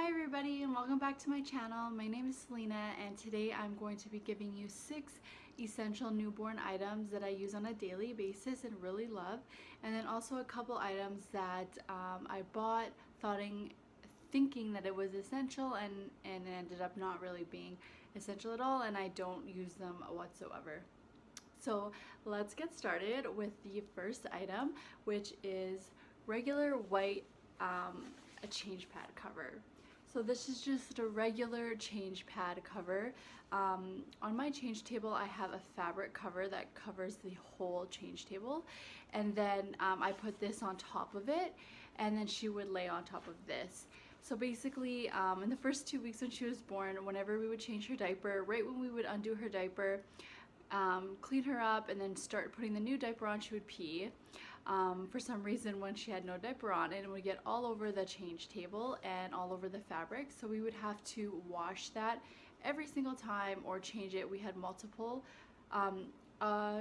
Hi everybody and welcome back to my channel. My name is Selena and today I'm going to be giving you 6 essential newborn items that I use on a daily basis and really love, and then also a couple items that I bought thinking that it was essential and it ended up not really being essential at all, and I don't use them whatsoever. So let's get started with the first item, which is regular white a change pad cover. So this is just a regular change pad cover. On my change table I have a fabric cover that covers the whole change table, and then I put this on top of it, and then she would lay on top of this. So basically in the first 2 weeks when she was born, whenever we would change her diaper, right when we would undo her diaper, clean her up and then start putting the new diaper on, she would pee for some reason when she had no diaper on, and it would get all over the change table and all over the fabric, so we would have to wash that every single time or change it. We had multiple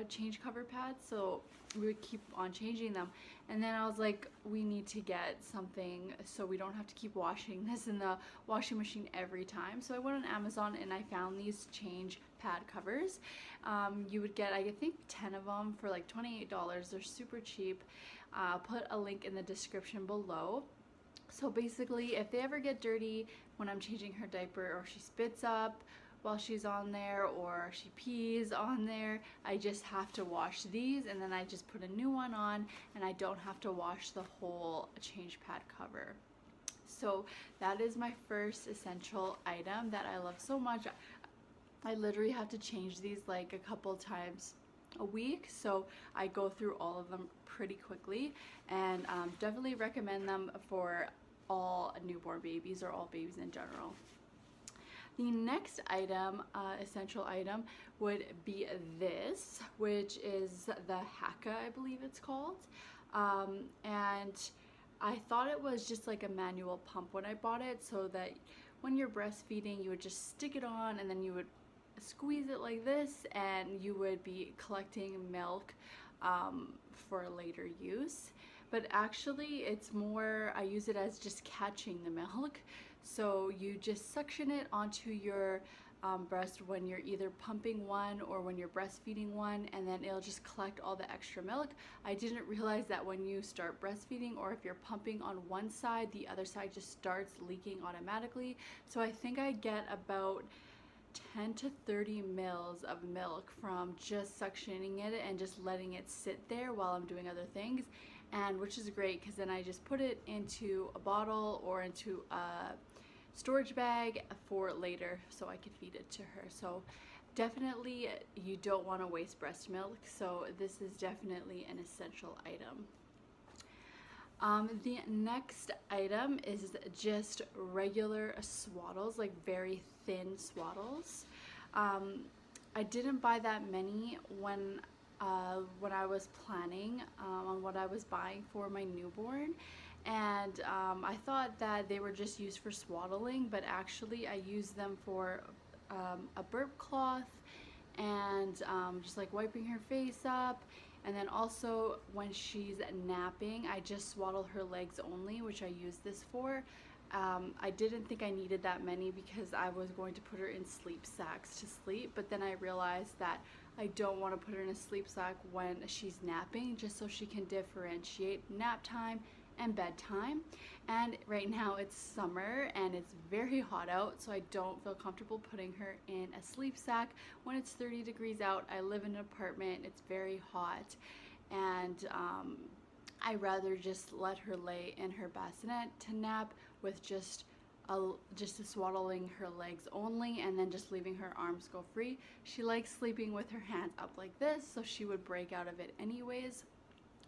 change cover pads, so we would keep on changing them, and then I was like, we need to get something so we don't have to keep washing this in the washing machine every time. So I went on Amazon and I found these change pad covers. You would get, I think, 10 of them for like $28. They're super cheap. I'll put a link in the description below. So basically, if they ever get dirty when I'm changing her diaper, or she spits up while she's on there, or she pees on there, I just have to wash these, and then I just put a new one on and I don't have to wash the whole change pad cover. So that is my first essential item that I love so much. I literally have to change these like a couple times a week, so I go through all of them pretty quickly, and definitely recommend them for all newborn babies or all babies in general. The next item, essential item, would be this, which is the Haka, I believe it's called, and I thought it was just like a manual pump when I bought it, so that when you're breastfeeding you would just stick it on and then you would squeeze it like this and you would be collecting milk for later use. But actually it's more, I use it as just catching the milk. So you just suction it onto your breast when you're either pumping one or when you're breastfeeding one, and then it'll just collect all the extra milk. I didn't realize that when you start breastfeeding, or if you're pumping on one side, the other side just starts leaking automatically. So I think I get about 10 to 30 mils of milk from just suctioning it and just letting it sit there while I'm doing other things, and which is great because then I just put it into a bottle or into a storage bag for later so I could feed it to her. So definitely you don't want to waste breast milk, so this is definitely an essential item. The next item is just regular swaddles, like very thin swaddles. I didn't buy that many when I was planning on what I was buying for my newborn, and I thought that they were just used for swaddling, but actually I use them for a burp cloth and just like wiping her face up. And then also when she's napping, I just swaddle her legs only, which I use this for. I didn't think I needed that many because I was going to put her in sleep sacks to sleep, but then I realized that I don't want to put her in a sleep sack when she's napping, just so she can differentiate nap time and bedtime. And right now it's summer and it's very hot out, so I don't feel comfortable putting her in a sleep sack when it's 30 degrees out. I live in an apartment, it's very hot, and I rather just let her lay in her bassinet to nap with just swaddling her legs only, and then just leaving her arms go free. She likes sleeping with her hands up like this, so she would break out of it anyways.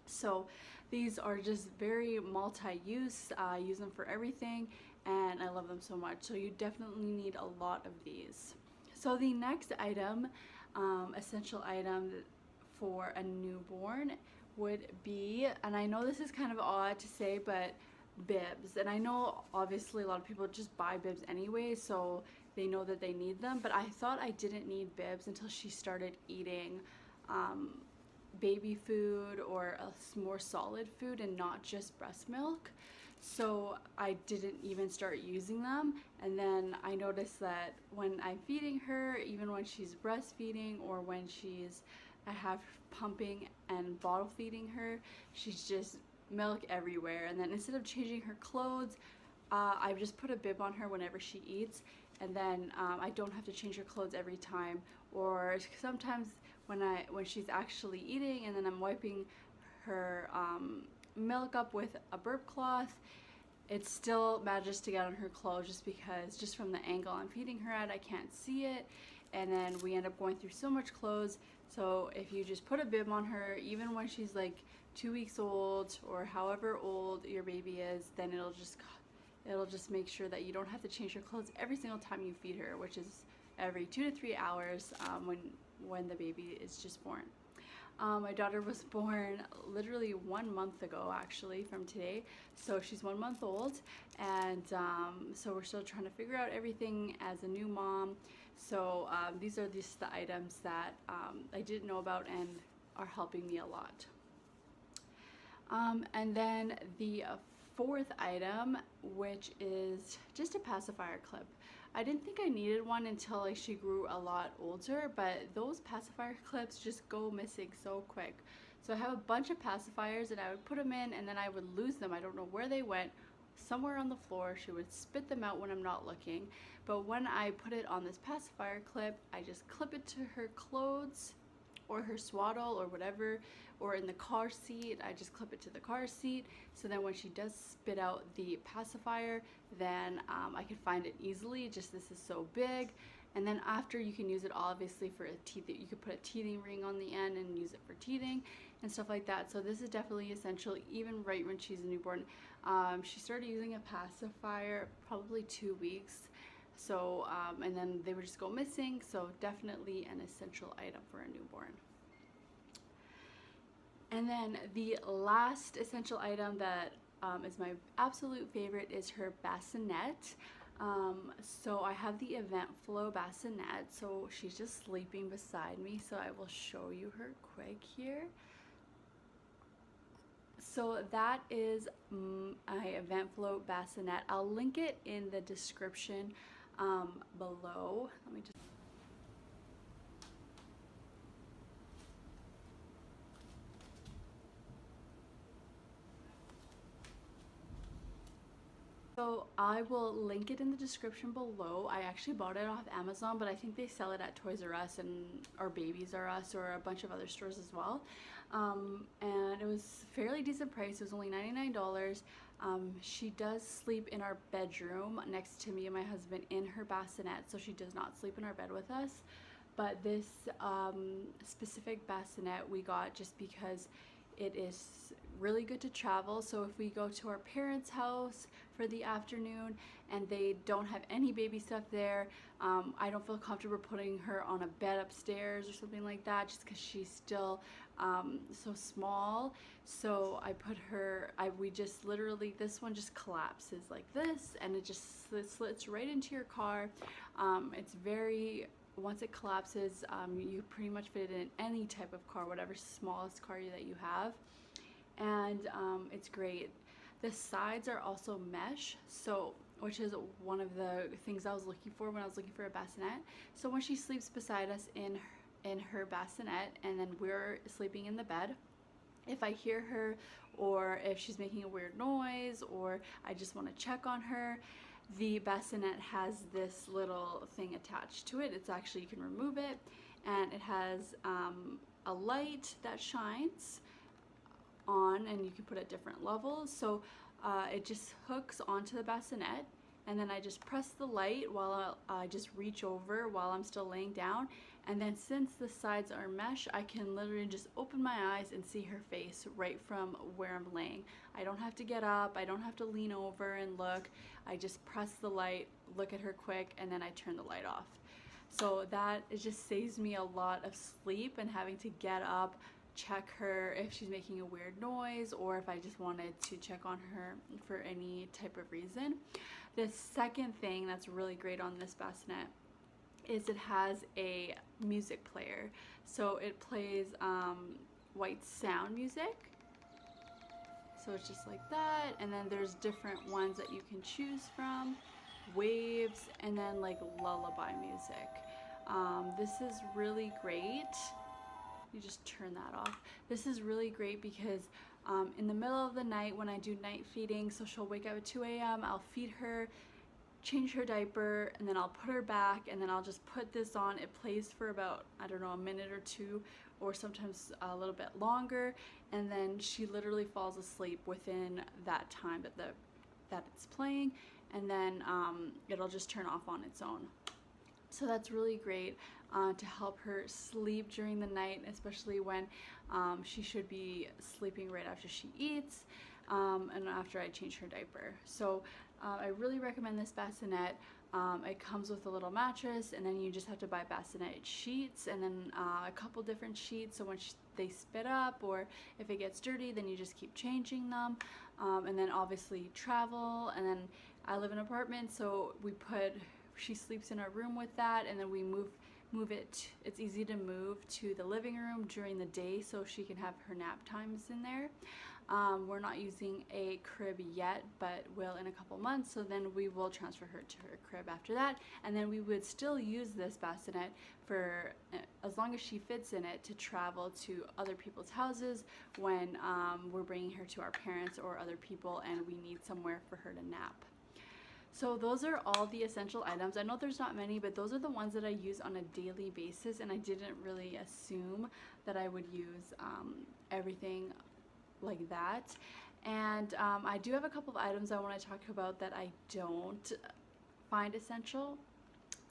So these are just very multi-use. I use them for everything and I love them so much. So you definitely need a lot of these. So the next item, essential item for a newborn, would be, and I know this is kind of odd to say, but bibs. And I know obviously a lot of people just buy bibs anyway, so they know that they need them, but I thought I didn't need bibs until she started eating baby food or a more solid food and not just breast milk. So I didn't even start using them, and then I noticed that when I'm feeding her, even when she's breastfeeding or when I have pumping and bottle feeding her, she's just milk everywhere. And then instead of changing her clothes, I just put a bib on her whenever she eats, and then I don't have to change her clothes every time. Or sometimes when she's actually eating, and then I'm wiping her milk up with a burp cloth, it still manages to get on her clothes just from the angle I'm feeding her at, I can't see it, and then we end up going through so much clothes. So if you just put a bib on her, even when she's like 2 weeks old or however old your baby is, then it'll just make sure that you don't have to change her clothes every single time you feed her, which is every 2 to 3 hours when the baby is just born. My daughter was born literally 1 month ago, actually, from today. So she's 1 month old, and so we're still trying to figure out everything as a new mom. So these are just the items that I didn't know about and are helping me a lot. And then the fourth item, which is just a pacifier clip. I didn't think I needed one until like she grew a lot older, but those pacifier clips just go missing so quick. So I have a bunch of pacifiers, and I would put them in and then I would lose them. I don't know where they went. Somewhere on the floor. She would spit them out when I'm not looking. But when I put it on this pacifier clip, I just clip it to her clothes or her swaddle or whatever, or in the car seat, I just clip it to the car seat. So then when she does spit out the pacifier, then I can find it easily. Just this is so big. And then after, you can use it obviously for a teeth. You could put a teething ring on the end and use it for teething and stuff like that. So this is definitely essential, even right when she's a newborn. She started using a pacifier probably 2 weeks. So, and then they would just go missing. So definitely an essential item for a newborn. And then the last essential item that is my absolute favorite is her bassinet. So I have the Event Flow bassinet. So she's just sleeping beside me. So I will show you her quick here. So that is my Event Flow bassinet. I'll link it in the description below. Let me just. So I will link it in the description below. I actually bought it off Amazon, but I think they sell it at Toys R Us and or Babies R Us or a bunch of other stores as well. And it was fairly decent price. It was only $99. She does sleep in our bedroom next to me and my husband in her bassinet, so she does not sleep in our bed with us. But this specific bassinet we got just because it is really good to travel. So if we go to our parents' house for the afternoon and they don't have any baby stuff there, I don't feel comfortable putting her on a bed upstairs or something like that, just because she's still so small. So I put her, we just literally, this one just collapses like this, and it just slits right into your car. It's very, once it collapses, you pretty much fit it in any type of car, whatever smallest car that you have. And it's great. The sides are also mesh, so which is one of the things I was looking for when I was looking for a bassinet. So when she sleeps beside us in her bassinet, and then we're sleeping in the bed, if I hear her or if she's making a weird noise or I just want to check on her, the bassinet has this little thing attached to it. It's actually, you can remove it, and it has a light that shines on, and you can put at different levels. So it just hooks onto the bassinet, and then I just press the light while I just reach over while I'm still laying down. And then since the sides are mesh, I can literally just open my eyes and see her face right from where I'm laying. I don't have to get up, I don't have to lean over and look. I just press the light, look at her quick, and then I turn the light off. So that, it just saves me a lot of sleep and having to get up, check her if she's making a weird noise, or if I just wanted to check on her for any type of reason. The second thing that's really great on this bassinet is it has a music player. So it plays white sound music. So it's just like that, and then there's different ones that you can choose from, waves, and then like lullaby music. This is really great. You just turn that off. This is really great because in the middle of the night when I do night feeding, so she'll wake up at 2 a.m., I'll feed her, change her diaper, and then I'll put her back, and then I'll just put this on. It plays for about, I don't know, a minute or two, or sometimes a little bit longer, and then she literally falls asleep within that time that it's playing, and then it'll just turn off on its own. So that's really great to help her sleep during the night, especially when she should be sleeping right after she eats and after I change her diaper. So I really recommend this bassinet. It comes with a little mattress, and then you just have to buy bassinet sheets, and then a couple different sheets, so when they spit up or if it gets dirty, then you just keep changing them. And then obviously travel, and then I live in an apartment, so she sleeps in our room with that, and then we move it. It's easy to move to the living room during the day so she can have her nap times in there. We're not using a crib yet, but will in a couple months, so then we will transfer her to her crib after that, and then we would still use this bassinet for as long as she fits in it to travel to other people's houses when we're bringing her to our parents or other people and we need somewhere for her to nap. So those are all the essential items. I know there's not many, but those are the ones that I use on a daily basis, and I didn't really assume that I would use everything like that. And I do have a couple of items I want to talk about that I don't find essential.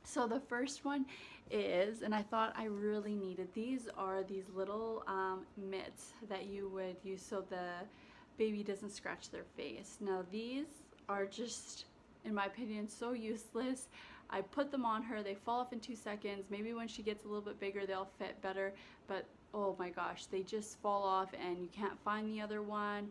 So the first one is, and I thought I really needed these, are these little mitts that you would use so the baby doesn't scratch their face. Now these are just, in my opinion, so useless. I put them on her, they fall off in 2 seconds. Maybe when she gets a little bit bigger they'll fit better, but oh my gosh, they just fall off and you can't find the other one.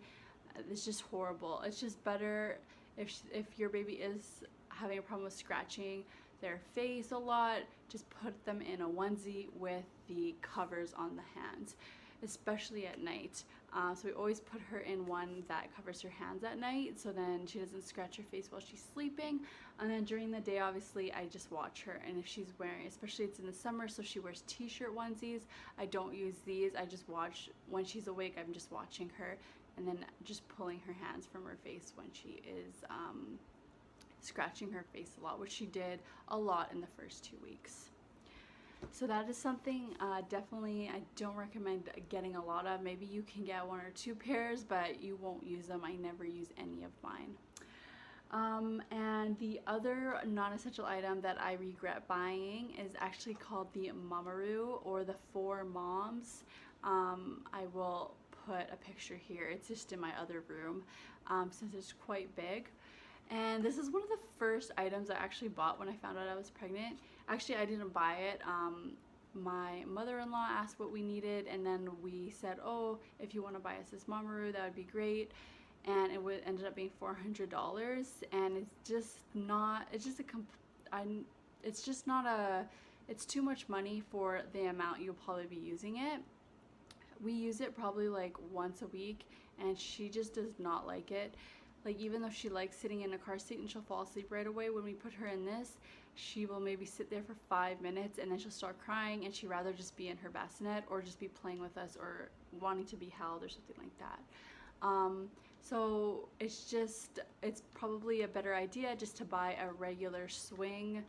It's just horrible. It's just better if your baby is having a problem with scratching their face a lot, just put them in a onesie with the covers on the hands, especially at night. So we always put her in one that covers her hands at night, so then she doesn't scratch her face while she's sleeping. And then during the day, obviously, I just watch her, and if she's wearing, especially it's in the summer, so she wears t-shirt onesies, I don't use these. I just watch when she's awake. I'm just watching her and then just pulling her hands from her face when she is scratching her face a lot, which she did a lot in the first 2 weeks. So that is something definitely I don't recommend getting a lot of. Maybe you can get 1 or 2 pairs, but you won't use them. I never use any of mine. And the other non-essential item that I regret buying is actually called the Mamaroo, or the 4 Moms. I will put a picture here. It's just in my other room since it's quite big. And this is one of the first items I actually bought when I found out I was pregnant. Actually, I didn't buy it. My mother-in-law asked what we needed, and then we said, oh, if you want to buy us this Mamaroo, that would be great. And it ended up being $400, and it's too much money for the amount you'll probably be using it. We use it probably like once a week, and she just does not like it. Like, even though she likes sitting in a car seat and she'll fall asleep right away, when we put her in this, she will maybe sit there for 5 minutes and then she'll start crying, and she'd rather just be in her bassinet or just be playing with us or wanting to be held or something like that. So it's probably a better idea just to buy a regular swing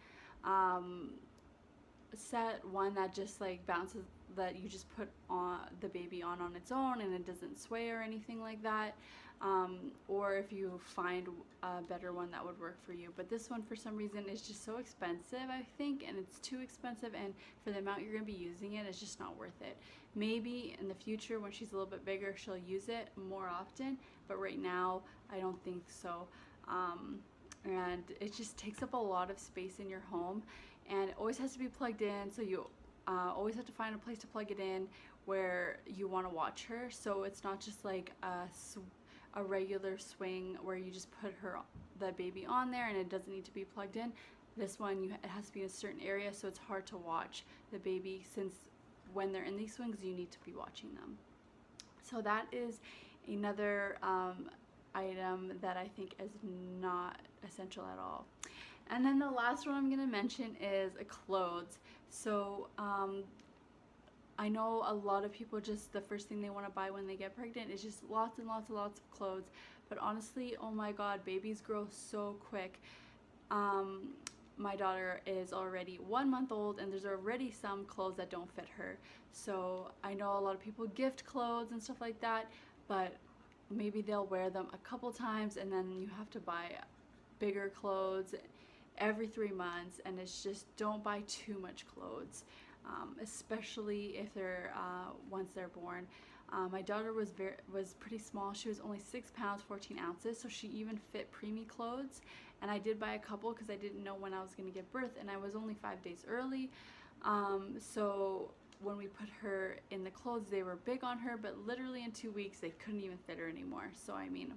set, one that just like bounces, that you just put on the baby on its own and it doesn't sway or anything like that. Or if you find a better one that would work for you. But this one, for some reason, is just so expensive, I think, and it's too expensive, and for the amount you're going to be using it, it's just not worth it. Maybe in the future, when she's a little bit bigger, she'll use it more often, but right now, I don't think so. And it just takes up a lot of space in your home, and it always has to be plugged in, so you always have to find a place to plug it in where you want to watch her. So it's not just like a regular swing where you just put the baby on there and it doesn't need to be plugged in. This one, it has to be in a certain area, so it's hard to watch the baby, since when they're in these swings you need to be watching them. So that is another item that I think is not essential at all. And then the last one I'm going to mention is clothes. So I know a lot of people just the first thing they want to buy when they get pregnant is just lots and lots and lots of clothes. But honestly, oh my god, babies grow so quick. My daughter is already 1 month old and there's already some clothes that don't fit her. So I know a lot of people gift clothes and stuff like that, but maybe they'll wear them a couple times and then you have to buy bigger clothes every 3 months, and it's just don't buy too much clothes, especially if they're once they're born. My daughter was pretty small. She was only 6 pounds 14 ounces, so she even fit preemie clothes, and I did buy a couple because I didn't know when I was going to give birth, and I was only 5 days early. So when we put her in the clothes, they were big on her, but literally in 2 weeks they couldn't even fit her anymore. So I mean,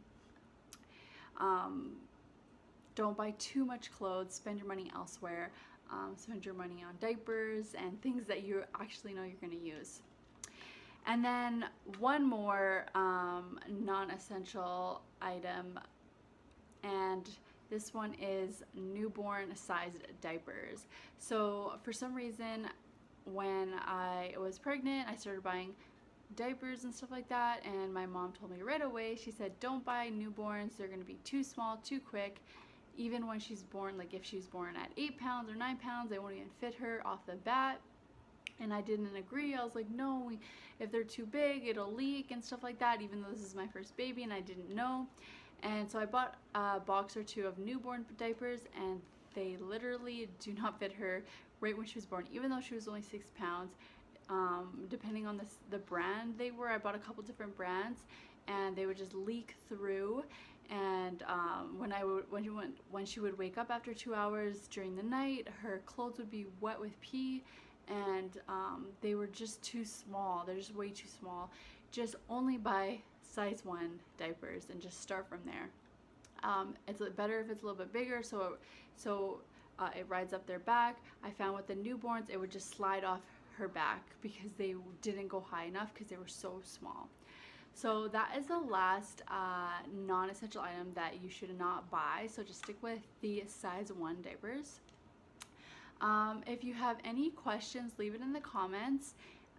don't buy too much clothes. Spend your money elsewhere. Spend your money on diapers and things that you actually know you're going to use. And then one more non-essential item, and this one is newborn sized diapers. So for some reason, when I was pregnant, I started buying diapers and stuff like that, and my mom told me right away, she said, don't buy newborns, they're going to be too small too quick. Even when she's born, like if she's born at 8 pounds or 9 pounds, they won't even fit her off the bat. And I didn't agree. I was like, no, if they're too big, it'll leak and stuff like that, even though this is my first baby and I didn't know. And so I bought a box or two of newborn diapers, and they literally do not fit her right when she was born, even though she was only 6 pounds. Depending on the brand they were, I bought a couple different brands, and they would just leak through. And when she would wake up after 2 hours during the night, her clothes would be wet with pee, and they were just too small. They're just way too small. Just only buy size 1 diapers and just start from there. It's better if it's a little bit bigger, so it rides up their back. I found with the newborns, it would just slide off her back because they didn't go high enough because they were so small. So that is the last non-essential item that you should not buy. So just stick with the size 1 diapers. If you have any questions, leave it in the comments.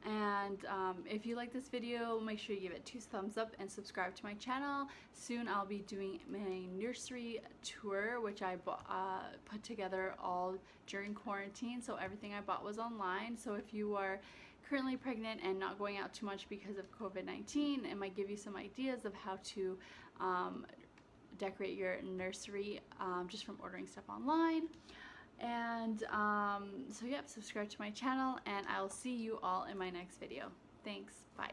And if you like this video, make sure you give it 2 thumbs up and subscribe to my channel. Soon I'll be doing my nursery tour, which I put together all during quarantine. So everything I bought was online. So if you are currently pregnant and not going out too much because of COVID-19, it might give you some ideas of how to decorate your nursery just from ordering stuff online. And so yeah, subscribe to my channel, and I'll see you all in my next video. Thanks. Bye.